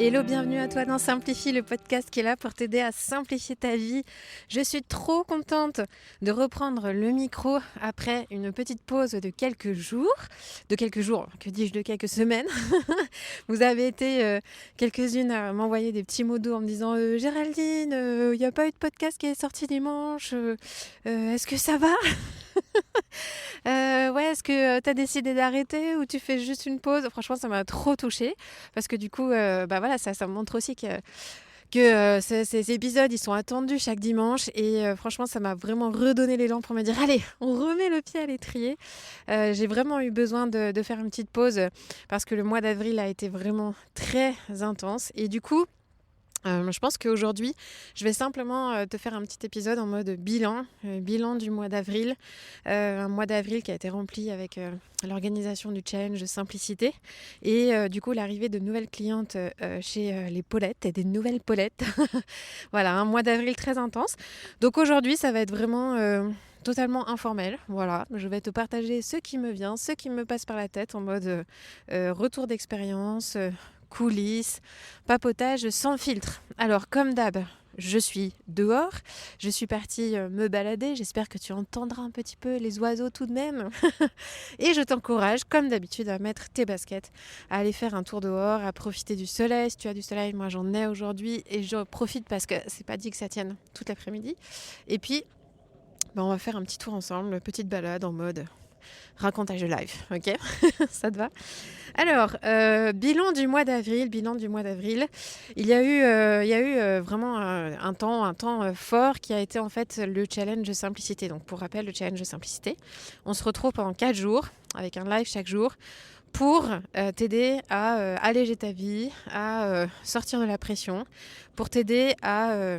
Hello, bienvenue à toi dans Simplifie, le podcast qui est là pour t'aider à simplifier ta vie. Je suis trop contente de reprendre le micro après une petite pause de quelques jours, que dis-je, de quelques semaines. Vous avez été quelques-unes à m'envoyer des petits mots doux en me disant Géraldine, il n'y a pas eu de podcast qui est sorti dimanche, est-ce que ça va? Ouais, est-ce que tu as décidé d'arrêter ou tu fais juste une pause? Franchement, ça m'a trop touchée parce que du coup, voilà, ça me montre aussi que ces épisodes, ils sont attendus chaque dimanche et franchement, ça m'a vraiment redonné l'élan pour me dire allez, on remet le pied à l'étrier. J'ai vraiment eu besoin de faire une petite pause parce que le mois d'avril a été vraiment très intense et du coup, je pense qu'aujourd'hui, je vais simplement te faire un petit épisode en mode bilan du mois d'avril. Un mois d'avril qui a été rempli avec l'organisation du challenge de simplicité et du coup l'arrivée de nouvelles clientes chez les Paulettes et des nouvelles Paulettes. Voilà, un mois d'avril très intense. Donc aujourd'hui, ça va être vraiment totalement informel. Voilà, je vais te partager ce qui me vient, ce qui me passe par la tête en mode retour d'expérience, coulisses, papotage sans filtre. Alors comme d'hab, je suis dehors, je suis partie me balader, j'espère que tu entendras un petit peu les oiseaux tout de même. Et je t'encourage, comme d'habitude, à mettre tes baskets, à aller faire un tour dehors, à profiter du soleil. Si tu as du soleil, moi j'en ai aujourd'hui et je profite parce que c'est pas dit que ça tienne toute l'après-midi. Et puis, on va faire un petit tour ensemble, une petite balade en mode racontage live, ok? Ça te va? Alors, bilan du mois d'avril. Il y a eu vraiment un temps fort qui a été en fait le challenge de simplicité. Donc, pour rappel, le challenge de simplicité, on se retrouve pendant 4 jours avec un live chaque jour pour t'aider à alléger ta vie, à sortir de la pression, pour t'aider à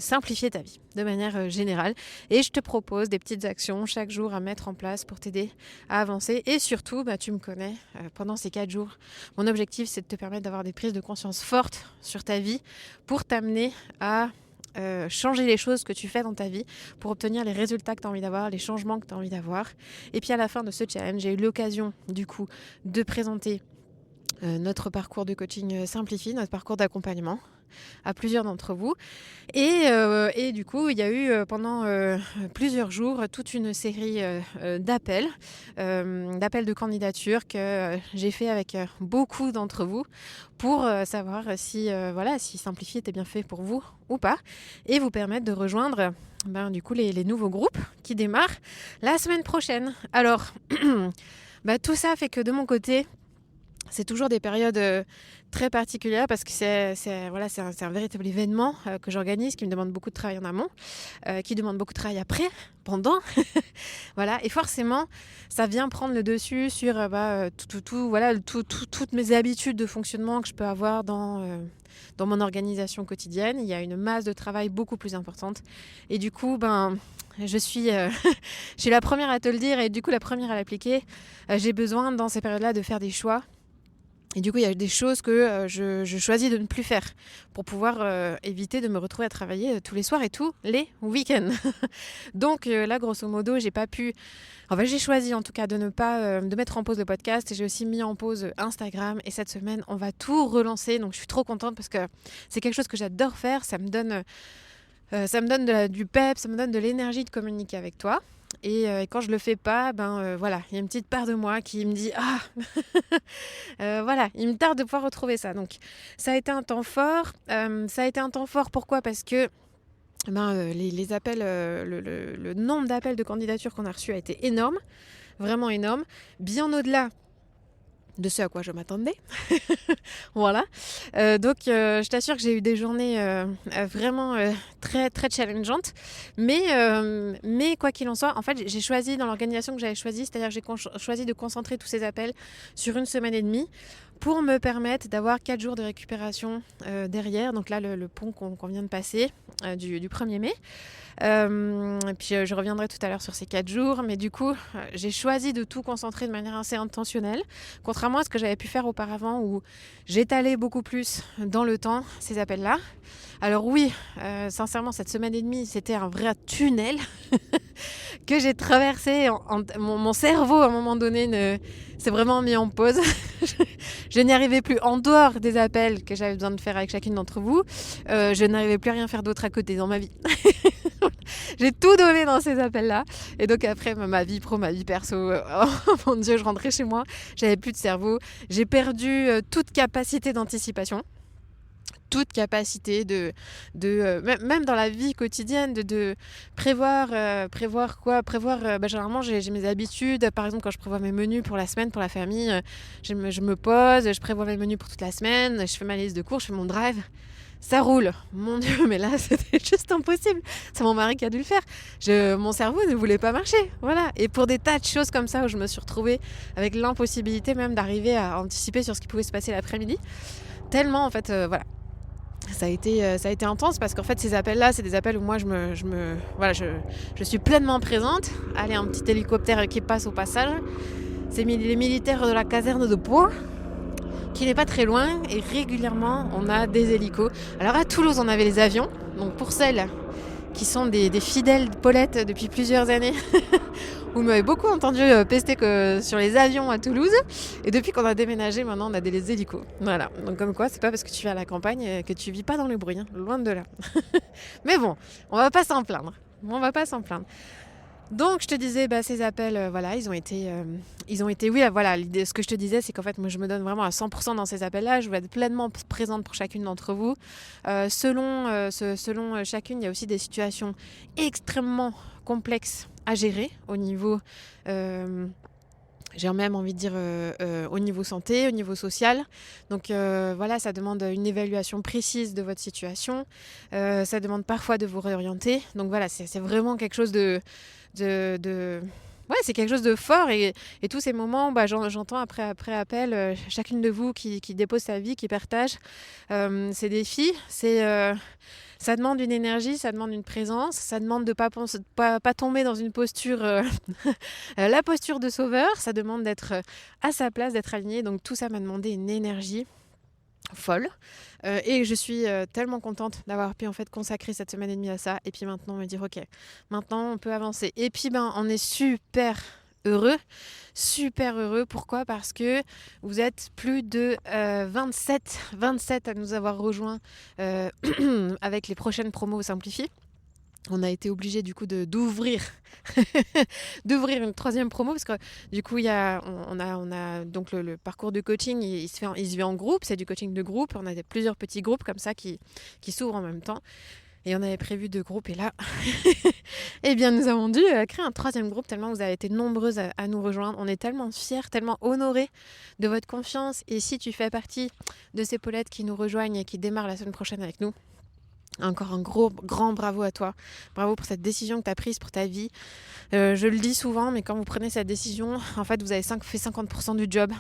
simplifier ta vie de manière générale. Et je te propose des petites actions chaque jour à mettre en place pour t'aider à avancer. Et surtout, tu me connais, pendant ces 4 jours, mon objectif, c'est de te permettre d'avoir des prises de conscience fortes sur ta vie pour t'amener à changer les choses que tu fais dans ta vie pour obtenir les résultats que tu as envie d'avoir, les changements que tu as envie d'avoir. Et puis à la fin de ce challenge, j'ai eu l'occasion du coup de présenter notre parcours de coaching Simplifie, notre parcours d'accompagnement à plusieurs d'entre vous. Et du coup, il y a eu pendant plusieurs jours toute une série d'appels de candidature que j'ai fait avec beaucoup d'entre vous pour savoir si Simplifie était bien fait pour vous ou pas et vous permettre de rejoindre du coup les nouveaux groupes qui démarrent la semaine prochaine. Alors, tout ça fait que de mon côté, c'est toujours des périodes très particulières parce que c'est un véritable événement que j'organise qui me demande beaucoup de travail en amont, qui demande beaucoup de travail après, pendant. Voilà, et forcément, ça vient prendre le dessus sur toutes mes habitudes de fonctionnement que je peux avoir dans mon organisation quotidienne. Il y a une masse de travail beaucoup plus importante. Et du coup, je suis la première à te le dire et du coup la première à l'appliquer. J'ai besoin dans ces périodes-là de faire des choix. Et du coup, il y a des choses que je choisis de ne plus faire pour pouvoir éviter de me retrouver à travailler tous les soirs et tous les week-ends. Donc là, grosso modo, j'ai choisi en tout cas de ne pas de mettre en pause le podcast et j'ai aussi mis en pause Instagram. Et cette semaine, on va tout relancer. Donc je suis trop contente parce que c'est quelque chose que j'adore faire. Ça me donne du pep, ça me donne de l'énergie de communiquer avec toi. Et quand je le fais pas, il y a une petite part de moi qui me dit il me tarde de pouvoir retrouver ça. Donc ça a été un temps fort. Pourquoi ? Parce que les appels, le nombre d'appels de candidatures qu'on a reçus a été énorme, vraiment énorme, bien au-delà de ce à quoi je m'attendais. Voilà. Donc, je t'assure que j'ai eu des journées vraiment très, très challengeantes. Mais quoi qu'il en soit, en fait, j'ai choisi dans l'organisation que j'avais choisie, c'est-à-dire que j'ai choisi de concentrer tous ces appels sur 1 semaine et demie pour me permettre d'avoir 4 jours de récupération derrière. Donc là, le pont qu'on vient de passer du 1er mai. Et puis je reviendrai tout à l'heure sur ces 4 jours, mais du coup j'ai choisi de tout concentrer de manière assez intentionnelle, contrairement à ce que j'avais pu faire auparavant où j'étalais beaucoup plus dans le temps ces appels-là. Alors oui, sincèrement, cette semaine et demie, c'était un vrai tunnel que j'ai traversé. Mon cerveau, à un moment donné, s'est vraiment mis en pause. Je n'y arrivais plus en dehors des appels que j'avais besoin de faire avec chacune d'entre vous. Je n'arrivais plus à rien faire d'autre à côté dans ma vie. J'ai tout donné dans ces appels-là. Et donc après, ma vie pro, ma vie perso, oh mon Dieu, je rentrais chez moi, j'avais plus de cerveau. J'ai perdu toute capacité d'anticipation. Toute capacité même dans la vie quotidienne de prévoir généralement j'ai mes habitudes, par exemple quand je prévois mes menus pour la semaine pour la famille, je me pose, je prévois mes menus pour toute la semaine, je fais ma liste de cours, je fais mon drive, ça roule, mon Dieu, mais là c'était juste impossible, c'est mon mari qui a dû le faire, mon cerveau ne voulait pas marcher, voilà, et pour des tas de choses comme ça où je me suis retrouvée avec l'impossibilité même d'arriver à anticiper sur ce qui pouvait se passer l'après-midi, tellement en fait, voilà. Ça a été intense parce qu'en fait ces appels-là, c'est des appels où moi je suis pleinement présente. Allez, un petit hélicoptère qui passe au passage. C'est les militaires de la caserne de Pau, qui n'est pas très loin, et régulièrement on a des hélicos. Alors à Toulouse on avait les avions, donc pour celles qui sont des fidèles Paulette depuis plusieurs années, vous m'avez beaucoup entendu pester sur les avions à Toulouse, et depuis qu'on a déménagé maintenant on a des hélicos. Voilà, donc comme quoi c'est pas parce que tu vis à la campagne que tu vis pas dans le bruit, hein. Loin de là. Mais bon, on va pas s'en plaindre. Donc je te disais, ces appels, voilà, ils ont été, oui, voilà, l'idée, ce que je te disais, c'est qu'en fait, moi, je me donne vraiment à 100% dans ces appels-là. Je veux être pleinement présente pour chacune d'entre vous. Selon chacune, il y a aussi des situations extrêmement complexes à gérer au niveau, j'ai même envie de dire au niveau santé, au niveau social. Donc voilà, ça demande une évaluation précise de votre situation. Ça demande parfois de vous réorienter. Donc voilà, c'est vraiment quelque chose ouais, c'est quelque chose de fort, et tous ces moments, j'entends après appel, chacune de vous qui dépose sa vie, qui partage ses défis, ça demande une énergie, ça demande une présence, ça demande de pas tomber dans une posture, la posture de sauveur, ça demande d'être à sa place, d'être aligné, donc tout ça m'a demandé une énergie folle, et je suis tellement contente d'avoir pu en fait consacrer cette semaine et demie à ça, et puis maintenant me dire ok, maintenant on peut avancer, et puis on est super heureux. Pourquoi ? Parce que vous êtes plus de 27 à nous avoir rejoints avec les prochaines promos Simplifie. On a été obligé du coup d'ouvrir une troisième promo, parce que du coup on a donc le parcours de coaching, il se fait en groupe, c'est du coaching de groupe, on a plusieurs petits groupes comme ça qui s'ouvrent en même temps, et on avait prévu 2 groupes, et là eh bien nous avons dû créer un troisième groupe tellement vous avez été nombreuses à nous rejoindre. On est tellement fiers, tellement honorés de votre confiance, et si tu fais partie de ces Paulettes qui nous rejoignent et qui démarrent la semaine prochaine avec nous, encore un grand bravo à toi. Bravo pour cette décision que tu as prise pour ta vie. Je le dis souvent, mais quand vous prenez cette décision, en fait, vous avez fait 50% du job.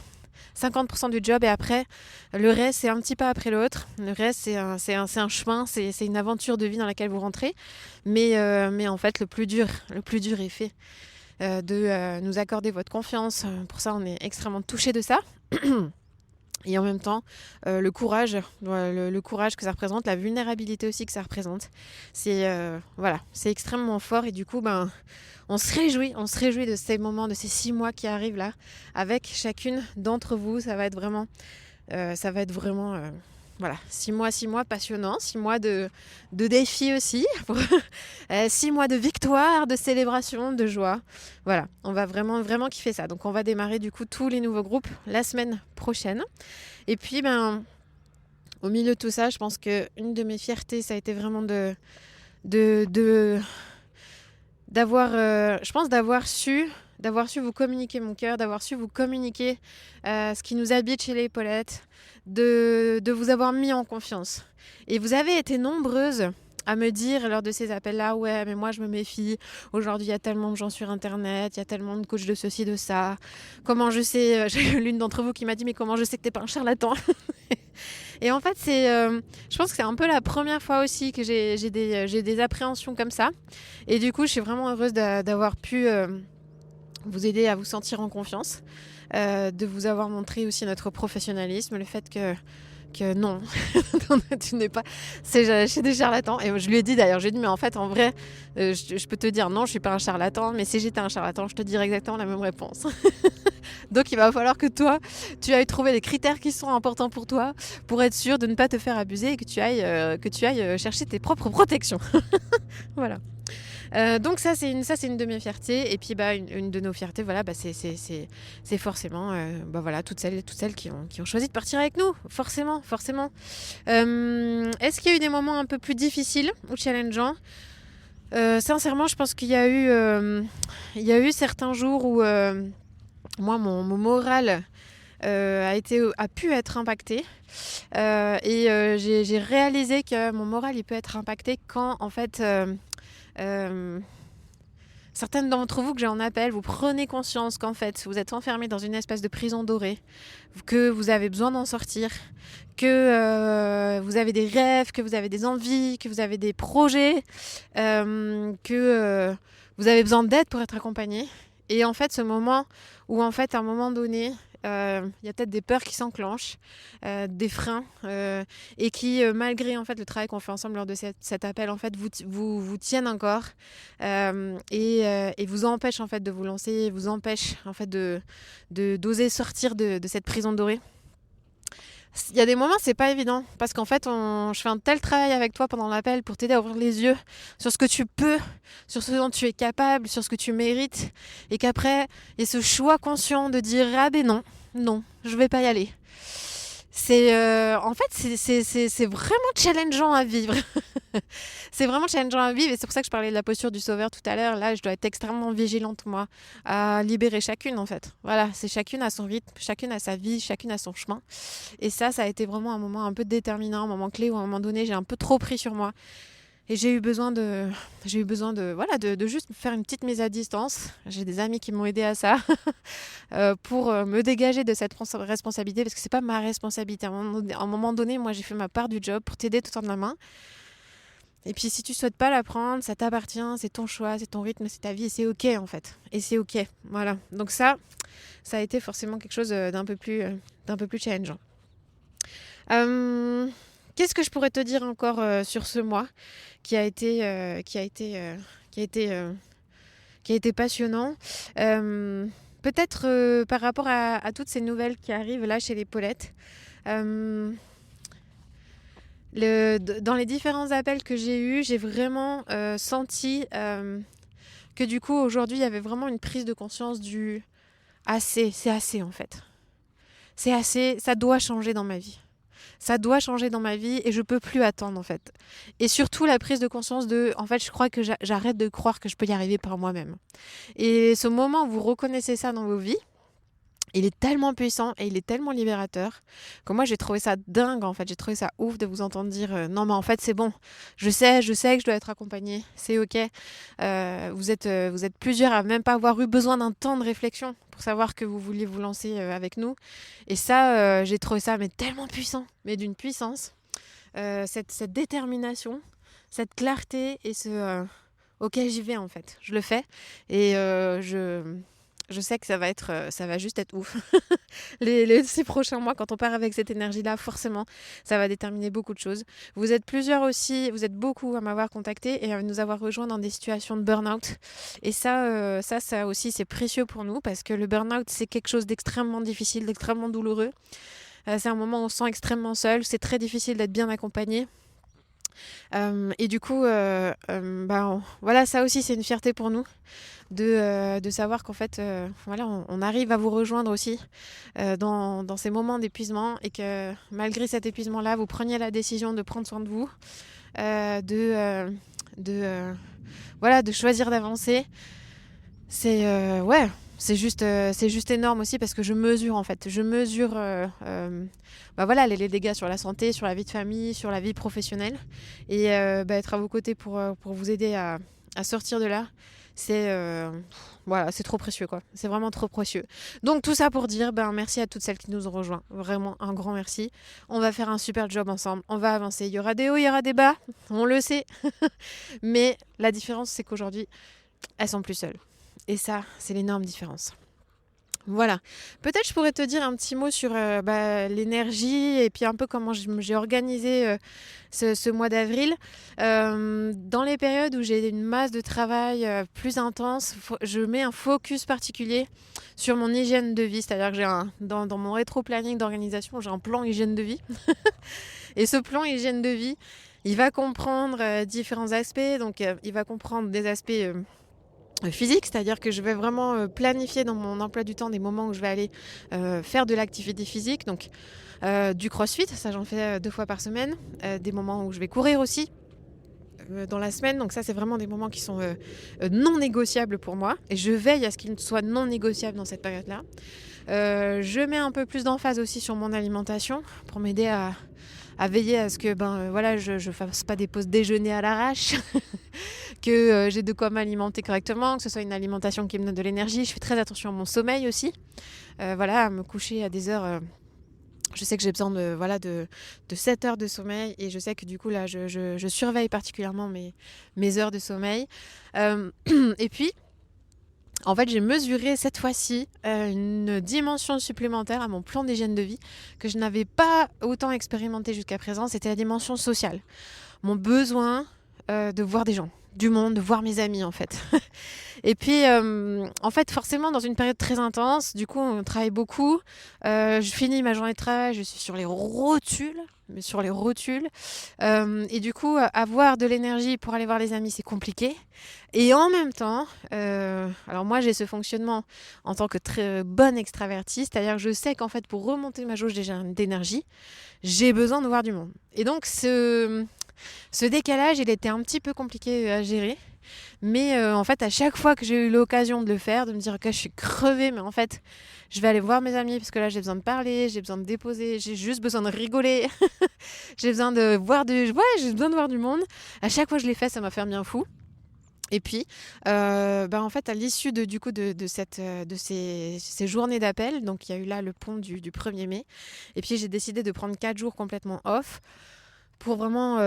50% du job, et après, le reste, c'est un petit pas après l'autre. Le reste, c'est un chemin, c'est une aventure de vie dans laquelle vous rentrez. Mais en fait, le plus dur est fait. De nous accorder votre confiance. Pour ça, on est extrêmement touchés de ça. Et en même temps, le courage que ça représente, la vulnérabilité aussi que ça représente, c'est extrêmement fort. Et du coup, on se réjouit de ces moments, de ces 6 mois qui arrivent là, avec chacune d'entre vous. Ça va être vraiment, voilà, 6 mois passionnants, 6 mois de défis aussi, 6 mois de victoire, de célébration, de joie. Voilà, on va vraiment kiffer ça. Donc on va démarrer du coup tous les nouveaux groupes la semaine prochaine. Et puis au milieu de tout ça, je pense qu'une de mes fiertés, ça a été vraiment d'avoir su vous communiquer mon cœur, d'avoir su vous communiquer ce qui nous habite chez les Paulettes, de vous avoir mis en confiance. Et vous avez été nombreuses à me dire lors de ces appels-là, ouais, mais moi je me méfie, aujourd'hui il y a tellement de gens sur internet, il y a tellement de coachs de ceci, de ça, comment je sais, j'ai l'une d'entre vous qui m'a dit, mais comment je sais que t'es pas un charlatan? Et en fait, je pense que c'est un peu la première fois aussi que j'ai des appréhensions comme ça, et du coup je suis vraiment heureuse d'avoir pu vous aider à vous sentir en confiance, de vous avoir montré aussi notre professionnalisme, le fait que non, tu n'es pas, c'est chez des charlatans. Et je lui ai dit d'ailleurs, j'ai dit mais en fait en vrai, je peux te dire non, je suis pas un charlatan, mais si j'étais un charlatan, je te dirais exactement la même réponse. Donc il va falloir que toi, tu ailles trouver les critères qui sont importants pour toi, pour être sûr de ne pas te faire abuser et que tu ailles chercher tes propres protections. Voilà. Donc ça c'est une de mes fiertés. Et puis une de nos fiertés, voilà, c'est forcément voilà, toutes celles qui ont choisi de partir avec nous, forcément. Est-ce qu'il y a eu des moments un peu plus difficiles ou challengeants? Sincèrement, je pense qu'il y a eu certains jours où moi mon moral a pu être impacté, j'ai réalisé que mon moral il peut être impacté quand en fait certaines d'entre vous que j'ai en appel, vous prenez conscience qu'en fait vous êtes enfermés dans une espèce de prison dorée, que vous avez besoin d'en sortir, que vous avez des rêves, que vous avez des envies, que vous avez des projets, que vous avez besoin d'aide pour être accompagné. Et en fait ce moment où en fait à un moment donné y a peut-être des peurs qui s'enclenchent, des freins, et qui malgré en fait le travail qu'on fait ensemble lors de cet appel en fait vous tiennent encore, et vous empêchent en fait de vous lancer, vous empêchent en fait d'oser sortir de cette prison dorée. Il y a des moments, c'est pas évident, parce qu'en fait, je fais un tel travail avec toi pendant l'appel pour t'aider à ouvrir les yeux sur ce que tu peux, sur ce dont tu es capable, sur ce que tu mérites, et qu'après, il y a ce choix conscient de dire « Ah ben non, je vais pas y aller ». En fait, c'est vraiment challengeant à vivre. C'est vraiment challengeant à vivre, et c'est pour ça que je parlais de la posture du sauveur tout à l'heure. Là, je dois être extrêmement vigilante, moi, à libérer chacune, en fait. Voilà, c'est chacune à son rythme, chacune à sa vie, chacune à son chemin. Et ça a été vraiment un moment un peu déterminant, un moment clé où à un moment donné, j'ai un peu trop pris sur moi. Et j'ai eu besoin de juste faire une petite mise à distance. J'ai des amis qui m'ont aidé à ça pour me dégager de cette responsabilité, parce que c'est pas ma responsabilité. À un moment donné, moi j'ai fait ma part du job pour t'aider tout en ma main. Et puis si tu souhaites pas la prendre, ça t'appartient, c'est ton choix, c'est ton rythme, c'est ta vie, et c'est ok en fait. Et c'est ok, voilà. Donc ça a été forcément quelque chose d'un peu plus challengeant. Qu'est-ce que je pourrais te dire encore sur ce mois qui a été passionnant, peut-être par rapport à toutes ces nouvelles qui arrivent là chez les Paulettes. Dans les différents appels que j'ai eus, j'ai vraiment senti que du coup aujourd'hui il y avait vraiment une prise de conscience du assez, c'est assez en fait. C'est assez, ça doit changer dans ma vie. Ça doit changer dans ma vie et je peux plus attendre en fait. Et surtout la prise de conscience en fait je crois que j'arrête de croire que je peux y arriver par moi-même. Et ce moment où vous reconnaissez ça dans vos vies, il est tellement puissant et il est tellement libérateur que moi j'ai trouvé ça dingue en fait. J'ai trouvé ça ouf de vous entendre dire non mais en fait c'est bon, je sais que je dois être accompagnée, c'est ok. Vous êtes plusieurs à même pas avoir eu besoin d'un temps de réflexion pour savoir que vous vouliez vous lancer avec nous. Et ça j'ai trouvé ça mais tellement puissant, mais d'une puissance, cette détermination, cette clarté et ok j'y vais en fait, je le fais et je sais que ça va juste être ouf. les 6 prochains mois, quand on part avec cette énergie-là, forcément, ça va déterminer beaucoup de choses. Vous êtes plusieurs aussi, vous êtes beaucoup à m'avoir contacté et à nous avoir rejoints dans des situations de burn-out. Et ça aussi, c'est précieux pour nous parce que le burn-out, c'est quelque chose d'extrêmement difficile, d'extrêmement douloureux. C'est un moment où on se sent extrêmement seul, c'est très difficile d'être bien accompagné. Et du coup, voilà, ça aussi, c'est une fierté pour nous. De savoir qu'en fait on arrive à vous rejoindre aussi dans ces moments d'épuisement et que malgré cet épuisement là vous preniez la décision de prendre soin de vous, de choisir d'avancer. C'est juste énorme aussi parce que je mesure les dégâts sur la santé, sur la vie de famille, sur la vie professionnelle et être à vos côtés pour vous aider à sortir de là. C'est trop précieux quoi. C'est vraiment trop précieux. Donc tout ça pour dire merci à toutes celles qui nous ont rejoints. Vraiment un grand merci. On va faire un super job ensemble. On va avancer. Il y aura des hauts, il y aura des bas. On le sait. Mais la différence c'est qu'aujourd'hui elles sont plus seules. Et ça c'est l'énorme différence. Voilà. Peut-être je pourrais te dire un petit mot sur l'énergie et puis un peu comment j'ai organisé ce mois d'avril. Dans les périodes où j'ai une masse de travail plus intense, je mets un focus particulier sur mon hygiène de vie. C'est-à-dire que dans mon rétro-planning d'organisation, j'ai un plan hygiène de vie. Et ce plan hygiène de vie, il va comprendre différents aspects. Donc, il va comprendre des aspects physique, c'est-à-dire que je vais vraiment planifier dans mon emploi du temps des moments où je vais aller faire de l'activité physique, donc du crossfit, ça j'en fais 2 fois par semaine, des moments où je vais courir aussi dans la semaine, donc ça c'est vraiment des moments qui sont non négociables pour moi, et je veille à ce qu'ils soient non négociables dans cette période-là. Je mets un peu plus d'emphase aussi sur mon alimentation pour m'aider à veiller à ce que je fasse pas des pauses déjeuner à l'arrache, que j'ai de quoi m'alimenter correctement, que ce soit une alimentation qui me donne de l'énergie. Je fais très attention à mon sommeil aussi, à me coucher à des heures. Je sais que j'ai besoin de 7 heures de sommeil, et je sais que du coup là je surveille particulièrement mes heures de sommeil. Et puis en fait, j'ai mesuré cette fois-ci une dimension supplémentaire à mon plan d'hygiène de vie que je n'avais pas autant expérimenté jusqu'à présent. C'était la dimension sociale. Mon besoin de voir des gens, du monde, de voir mes amis en fait. Et puis, en fait, forcément, dans une période très intense, du coup, on travaille beaucoup. Je finis ma journée de travail, je suis sur les rotules. Et du coup, avoir de l'énergie pour aller voir les amis, c'est compliqué. Et en même temps, alors moi, j'ai ce fonctionnement en tant que très bonne extravertie, c'est-à-dire que je sais qu'en fait, pour remonter ma jauge d'énergie, j'ai besoin de voir du monde. Et donc, ce décalage, il était un petit peu compliqué à gérer. Mais en fait, à chaque fois que j'ai eu l'occasion de le faire, de me dire ok, je suis crevée, mais en fait, je vais aller voir mes amis parce que là, j'ai besoin de parler, j'ai besoin de déposer, j'ai juste besoin de rigoler, j'ai besoin de voir j'ai besoin de voir du monde. À chaque fois que je l'ai fait, ça m'a fait un bien fou. Et puis, en fait, à l'issue de ces journées d'appel, donc il y a eu là le pont du 1er mai, et puis j'ai décidé de prendre 4 jours complètement off pour vraiment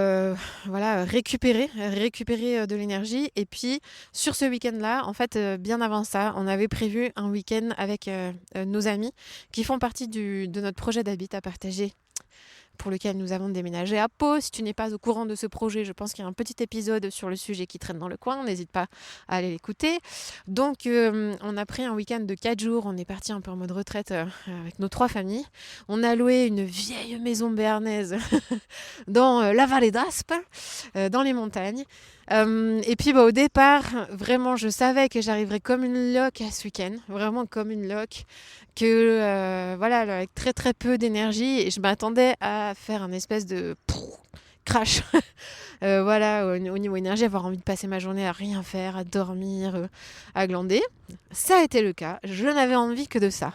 récupérer de l'énergie. Et puis sur ce week-end-là, en fait, bien avant ça, on avait prévu un week-end avec nos amis qui font partie de notre projet d'habitat partagé pour lequel nous avons déménagé à Pau. Si tu n'es pas au courant de ce projet, je pense qu'il y a un petit épisode sur le sujet qui traîne dans le coin. N'hésite pas à aller l'écouter. Donc, on a pris un week-end de 4 jours. On est parti un peu en mode retraite avec nos 3 familles. On a loué une vieille maison béarnaise dans la vallée d'Aspe, dans les montagnes. Et puis au départ, vraiment, je savais que j'arriverais comme une loque à ce week-end, vraiment comme une loque, que avec très très peu d'énergie, et je m'attendais à faire un espèce de crash. Au niveau énergie, avoir envie de passer ma journée à rien faire, à dormir, à glander. Ça a été le cas, je n'avais envie que de ça.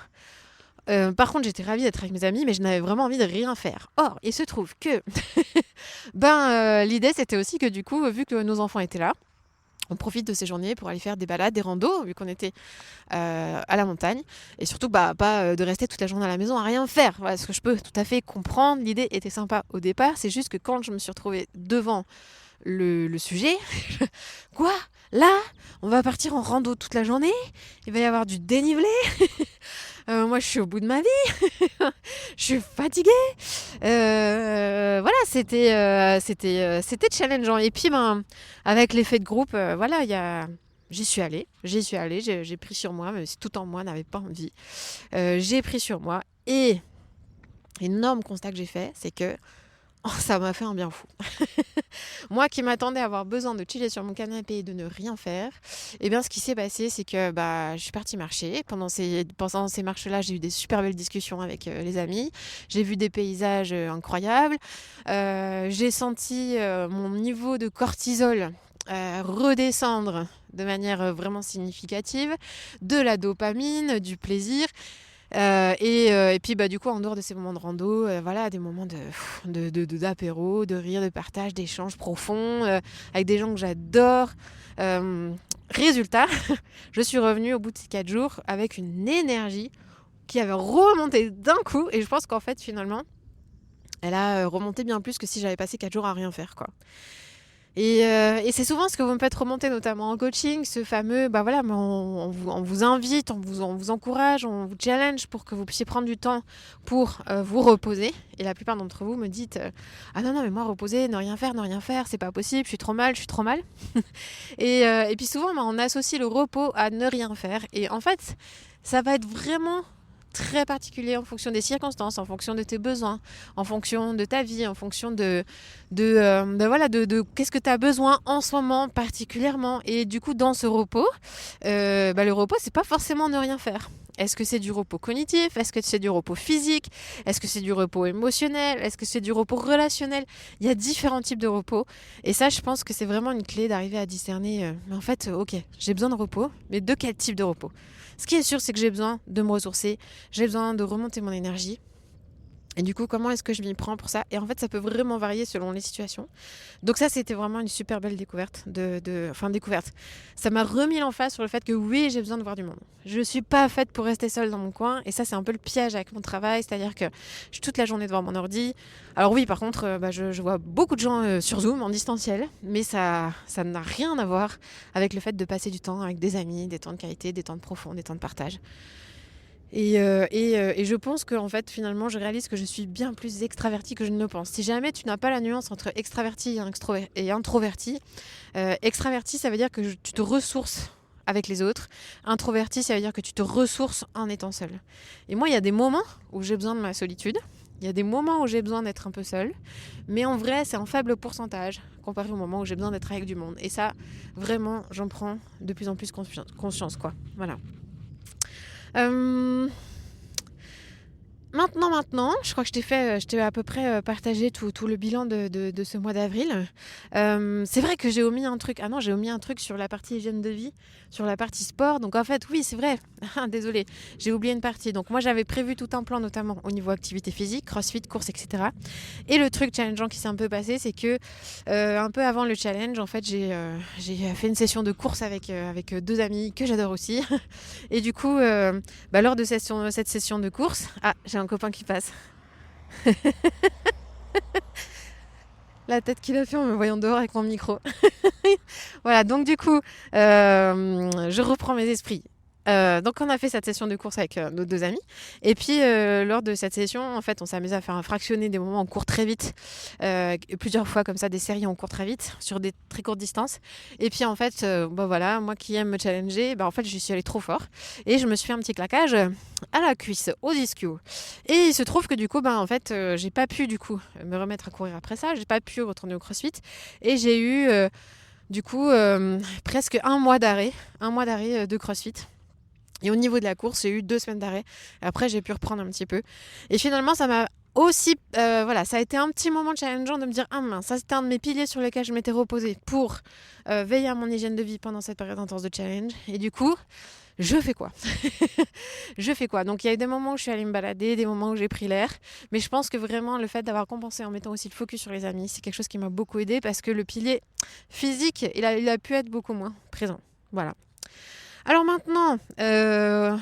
Par contre, j'étais ravie d'être avec mes amis, mais je n'avais vraiment envie de rien faire. Or, il se trouve que l'idée, c'était aussi que du coup, vu que nos enfants étaient là, on profite de ces journées pour aller faire des balades, des randos, vu qu'on était à la montagne. Et surtout, pas de rester toute la journée à la maison à rien faire. Voilà, ce que je peux tout à fait comprendre. L'idée était sympa au départ. C'est juste que quand je me suis retrouvée devant le sujet, quoi ? Là, on va partir en rando toute la journée. Il va y avoir du dénivelé. Moi, je suis au bout de ma vie. Je suis fatiguée. C'était challengeant. Et puis, avec l'effet de groupe, j'y suis allée. J'ai pris sur moi, même si tout en moi n'avait pas envie. J'ai pris sur moi. Et énorme constat que j'ai fait, c'est que ça m'a fait un bien fou. Moi qui m'attendais à avoir besoin de chiller sur mon canapé et de ne rien faire, ce qui s'est passé, c'est que je suis partie marcher. Pendant ces marches-là, j'ai eu des super belles discussions avec les amis. J'ai vu des paysages incroyables. J'ai senti mon niveau de cortisol redescendre de manière vraiment significative, de la dopamine, du plaisir. Et puis du coup, en dehors de ces moments de rando, des moments d'apéro, de rire, de partage, d'échanges profonds avec des gens que j'adore. Résultat, je suis revenue au bout de ces 4 jours avec une énergie qui avait remonté d'un coup, et je pense qu'en fait finalement elle a remonté bien plus que si j'avais passé 4 jours à rien faire, quoi. Et c'est souvent ce que vous me faites remonter, notamment en coaching, ce fameux, bah voilà, on vous invite, on vous encourage, on vous challenge pour que vous puissiez prendre du temps pour vous reposer. Et la plupart d'entre vous me dites, ah non, non, mais moi, reposer, ne rien faire, c'est pas possible, je suis trop mal. Et puis souvent, bah, on associe le repos à ne rien faire. Et en fait, ça va être vraiment très particulier en fonction des circonstances, en fonction de tes besoins, en fonction de ta vie, en fonction de qu'est-ce que tu as besoin en ce moment particulièrement. Et du coup, dans ce repos, le repos, c'est pas forcément ne rien faire. Est-ce que c'est du repos cognitif? Est-ce que c'est du repos physique? Est-ce que c'est du repos émotionnel? Est-ce que c'est du repos relationnel? Il y a différents types de repos. Et ça, je pense que c'est vraiment une clé d'arriver à discerner, ok, j'ai besoin de repos, mais de quel type de repos? Ce qui est sûr, c'est que j'ai besoin de me ressourcer, j'ai besoin de remonter mon énergie. Et du coup, comment est-ce que je m'y prends pour ça? Et en fait, ça peut vraiment varier selon les situations. Donc ça, c'était vraiment une super belle découverte. Découverte. Ça m'a remis l'emphase sur le fait que oui, j'ai besoin de voir du monde. Je ne suis pas faite pour rester seule dans mon coin. Et ça, c'est un peu le piège avec mon travail. C'est-à-dire que je suis toute la journée devant mon ordi. Alors oui, par contre, je vois beaucoup de gens sur Zoom, en distanciel. Mais ça n'a rien à voir avec le fait de passer du temps avec des amis, des temps de qualité, des temps de profond, des temps de partage. Et je pense qu'en fait, finalement, je réalise que je suis bien plus extravertie que je ne le pense. Si jamais tu n'as pas la nuance entre extraverti et introverti, extraverti, ça veut dire que tu te ressources avec les autres. Introverti, ça veut dire que tu te ressources en étant seul. Et moi, il y a des moments où j'ai besoin de ma solitude. Il y a des moments où j'ai besoin d'être un peu seule. Mais en vrai, c'est un faible pourcentage comparé au moment où j'ai besoin d'être avec du monde. Et ça, vraiment, j'en prends de plus en plus conscience, quoi. Voilà. Maintenant, je crois que je t'ai à peu près partagé tout le bilan de ce mois d'avril. C'est vrai que j'ai omis un truc. Ah non, j'ai omis un truc sur la partie hygiène de vie, sur la partie sport. Donc en fait, oui, c'est vrai. Désolée, j'ai oublié une partie. Donc moi, j'avais prévu tout un plan, notamment au niveau activité physique, crossfit, course, etc. Et le truc challengeant qui s'est un peu passé, c'est que un peu avant le challenge, en fait, j'ai fait une session de course avec deux amis que j'adore aussi. Et du coup, lors de cette session de course, j'ai un copain qui passe. La tête qu'il a fait en me voyant dehors avec mon micro. Voilà, donc du coup, je reprends mes esprits. Donc on a fait cette session de course avec nos deux amis et puis lors de cette session en fait on s'est amusé à faire un fractionné des moments où on court très vite plusieurs fois comme ça des séries où on court très vite sur des très courtes distances et puis en fait voilà moi qui aime me challenger en fait je suis allée trop fort et je me suis fait un petit claquage à la cuisse au ischio et il se trouve que du coup en fait j'ai pas pu du coup me remettre à courir après ça, j'ai pas pu retourner au crossfit et j'ai eu presque un mois d'arrêt de crossfit. Et au niveau de la course, j'ai eu 2 semaines d'arrêt. Après, j'ai pu reprendre un petit peu. Et finalement, ça m'a aussi... ça a été un petit moment challengeant de me dire « Ah mince, ça c'était un de mes piliers sur lesquels je m'étais reposée pour veiller à mon hygiène de vie pendant cette période intense de challenge. » Et du coup, je fais quoi? Donc il y a eu des moments où je suis allée me balader, des moments où j'ai pris l'air. Mais je pense que vraiment, le fait d'avoir compensé en mettant aussi le focus sur les amis, c'est quelque chose qui m'a beaucoup aidé parce que le pilier physique, il a pu être beaucoup moins présent. Voilà. Alors maintenant, qu'est-ce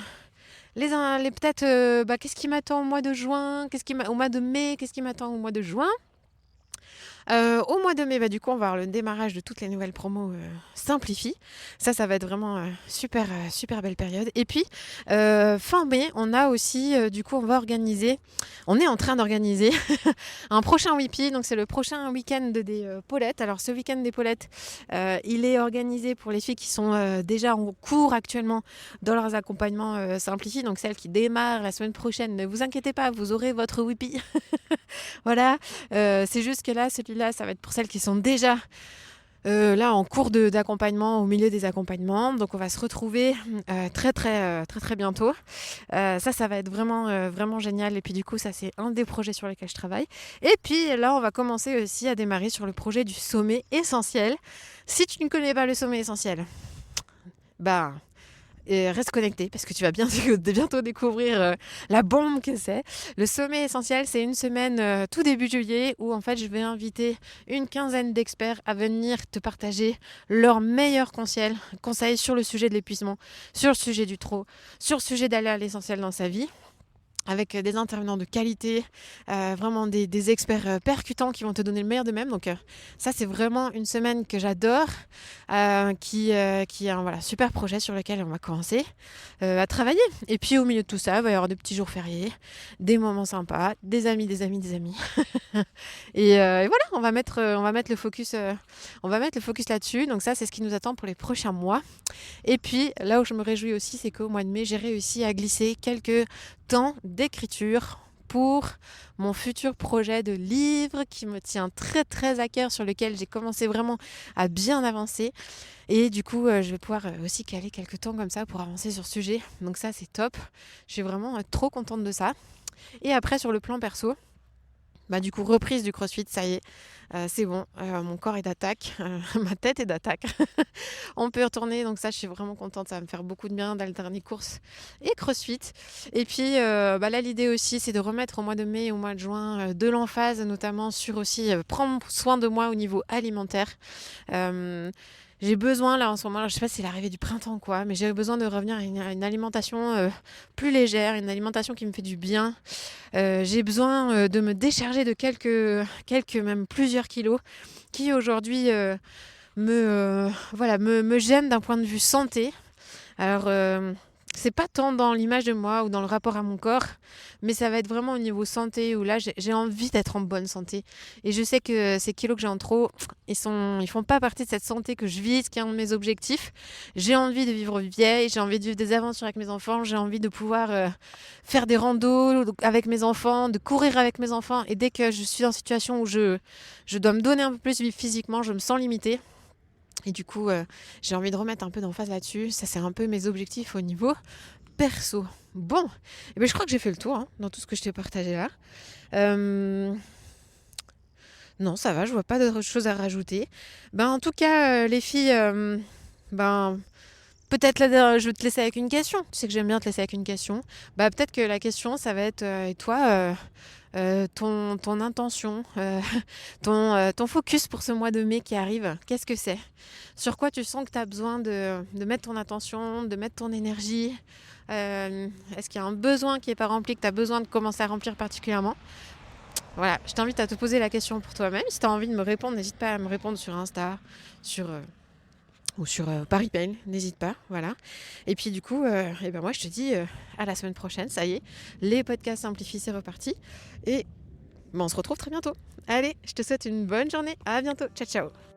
qui m'attend au mois de juin, au mois de mai, qu'est-ce qui m'attend au mois de juin? Au mois de mai, du coup, on va avoir le démarrage de toutes les nouvelles promos Simplifie. Ça va être vraiment super belle période. Et puis, fin mai, on a aussi, on est en train d'organiser un prochain Whippy. Donc, c'est le prochain week-end des Paulettes. Alors, ce week-end des Paulettes, il est organisé pour les filles qui sont déjà en cours actuellement dans leurs accompagnements Simplifie. Donc, celles qui démarrent la semaine prochaine, ne vous inquiétez pas, vous aurez votre Whippy. Voilà, c'est juste que là, celui-là, ça va être pour celles qui sont déjà là en cours d'accompagnement, au milieu des accompagnements. Donc on va se retrouver très bientôt. Ça va être vraiment génial. Et puis du coup, ça c'est un des projets sur lesquels je travaille. Et puis là, on va commencer aussi à démarrer sur le projet du sommet essentiel. Si tu ne connais pas le sommet essentiel, reste connecté parce que tu vas bientôt découvrir la bombe que c'est. Le sommet essentiel, c'est une semaine tout début juillet où en fait je vais inviter une quinzaine d'experts à venir te partager leurs meilleurs conseils sur le sujet de l'épuisement, sur le sujet du trop, sur le sujet d'aller à l'essentiel dans sa vie. avec des intervenants de qualité, vraiment des experts percutants qui vont te donner le meilleur d'eux-mêmes. Donc ça, c'est vraiment une semaine que j'adore, qui est un super projet sur lequel on va commencer à travailler. Et puis au milieu de tout ça, il va y avoir des petits jours fériés, des moments sympas, des amis. Et voilà, on va mettre le focus là-dessus. Donc ça, c'est ce qui nous attend pour les prochains mois. Et puis là où je me réjouis aussi, c'est qu'au mois de mai, j'ai réussi à glisser quelques temps d'écriture pour mon futur projet de livre qui me tient très très à cœur, sur lequel j'ai commencé vraiment à bien avancer. Et du coup, je vais pouvoir aussi caler quelques temps comme ça pour avancer sur ce sujet. Donc ça, c'est top. Je suis vraiment trop contente de ça. Et après, sur le plan perso, du coup, reprise du crossfit, ça y est, c'est bon, mon corps est d'attaque, ma tête est d'attaque. On peut y retourner, donc ça, je suis vraiment contente, ça va me faire beaucoup de bien d'alterner course et crossfit. Et puis là, l'idée aussi, c'est de remettre au mois de mai et au mois de juin de l'emphase, notamment sur aussi prendre soin de moi au niveau alimentaire. J'ai besoin, là, en ce moment, alors, je sais pas si c'est l'arrivée du printemps, quoi, mais j'ai besoin de revenir à une alimentation plus légère, une alimentation qui me fait du bien. J'ai besoin de me décharger de quelques, même plusieurs kilos, qui aujourd'hui me gênent d'un point de vue santé. Alors, c'est pas tant dans l'image de moi ou dans le rapport à mon corps, mais ça va être vraiment au niveau santé, où là, j'ai envie d'être en bonne santé. Et je sais que ces kilos que j'ai en trop, ils font pas partie de cette santé que je vise, qui est un de mes objectifs. J'ai envie de vivre vieille, j'ai envie de vivre des aventures avec mes enfants, j'ai envie de pouvoir faire des randos avec mes enfants, de courir avec mes enfants. Et dès que je suis en situation où je dois me donner un peu plus physiquement, je me sens limitée. Et du coup, j'ai envie de remettre un peu d'emphase là-dessus. Ça, c'est un peu mes objectifs au niveau perso. Bon, je crois que j'ai fait le tour dans tout ce que je t'ai partagé là. Non, ça va, je vois pas d'autre chose à rajouter. En tout cas, les filles, peut-être là, je vais te laisser avec une question. Tu sais que j'aime bien te laisser avec une question. Peut-être que la question, ça va être, et toi, ton intention, ton focus pour ce mois de mai qui arrive, qu'est-ce que c'est? Sur quoi tu sens que tu as besoin de mettre ton attention, de mettre ton énergie? Est-ce qu'il y a un besoin qui n'est pas rempli, que tu as besoin de commencer à remplir particulièrement? Voilà, je t'invite à te poser la question pour toi-même. Si tu as envie de me répondre, n'hésite pas à me répondre sur Insta, ou sur par email, n'hésite pas, voilà. Et puis du coup, moi je te dis à la semaine prochaine, ça y est, les podcasts simplifiés, c'est reparti. Et on se retrouve très bientôt. Allez, je te souhaite une bonne journée, à bientôt, ciao ciao.